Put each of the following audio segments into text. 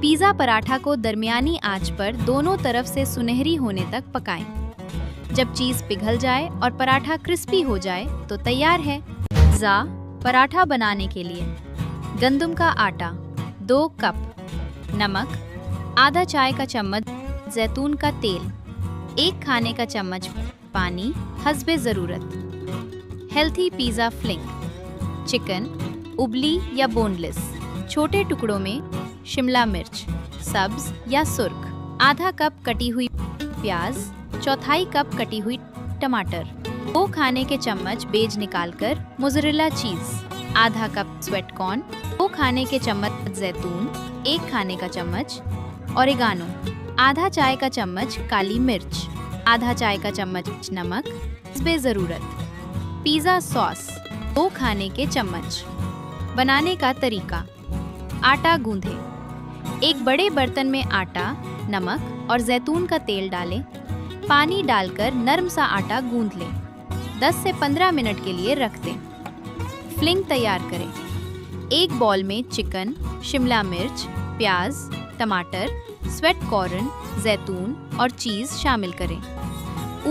Pizza paratha को दरमियानी आंच पर दोनों तरफ से सुनहरी होने तक पकाएं। जब चीज़ पिघल जाए और पराठा क्रिस्पी हो जाए तो तैयार है। पिज़्ज़ा पराठा बनाने के लिए गंदम का आटा 2 कप, नमक आधा चाय का चम्मच, जैतून का तेल 1 खाने का चम्मच, पानी हस्बे ज़रूरत। हेल्थी पिज़्ज़ा फिलिंग, चिकन उबली या बोनलेस, छोटे टुकड़ों में शिमला मिर्च सब्ज या सुर्ख, आधा कप कटी हुई प्याज, चौथाई कप कटी हुई टमाटर, 2 खाने के चम्मच बेज निकालकर मोज़रेला चीज़, आधा कप स्वीट कॉर्न, 2 खाने के चम्मच जैतून, 1 खाने का चम्मच ओरिगानो, आधा चाय का चम्मच काली मिर्च, आधा चाय का चम्मच नमक बेज़रूरत। पिज़्ज़ा सॉस 2 खाने के चम्मच। बनाने का तरीका। आटा गूंधें। एक बड़े बर्तन में आटा, नमक और जैतून का तेल डालें। पानी डालकर नरम सा आटा गूंथ लें। 10 से 15 मिनट के लिए रख दें। फिलिंग तैयार करें। एक बॉल में चिकन, शिमला मिर्च, प्याज, टमाटर, स्वीट कॉर्न, जैतून और चीज़ शामिल करें।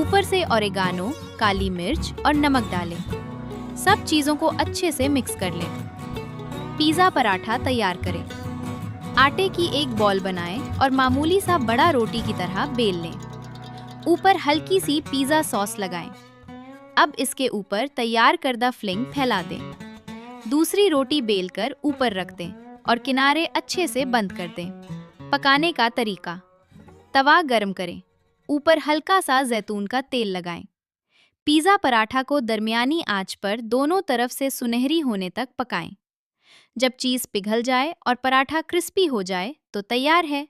ऊपर से ओरिगानो, काली मिर्च और नमक डालें। सब चीज़ों को अच्छे से मिक्स कर लें। पिज़्ज़ा पराठा तैयार करें। आटे की एक बॉल बनाएं और मामूली सा बड़ा रोटी की तरह बेल लें। ऊपर हल्की सी पिज़्ज़ा सॉस लगाएं। अब इसके ऊपर तैयार करदा फिलिंग फैला दें। दूसरी रोटी बेलकर ऊपर रख दें और किनारे अच्छे से बंद कर दें। पकाने का तरीका। तवा गरम करें। ऊपर हल्का सा जैतून का तेल लगाएं। पिज़्ज़ा पराठा को दरमियानी आंच पर दोनों तरफ से सुनहरी होने तक पकाएं। जब चीज़ पिघल जाए और पराठा क्रिस्पी हो जाए तो तैयार है।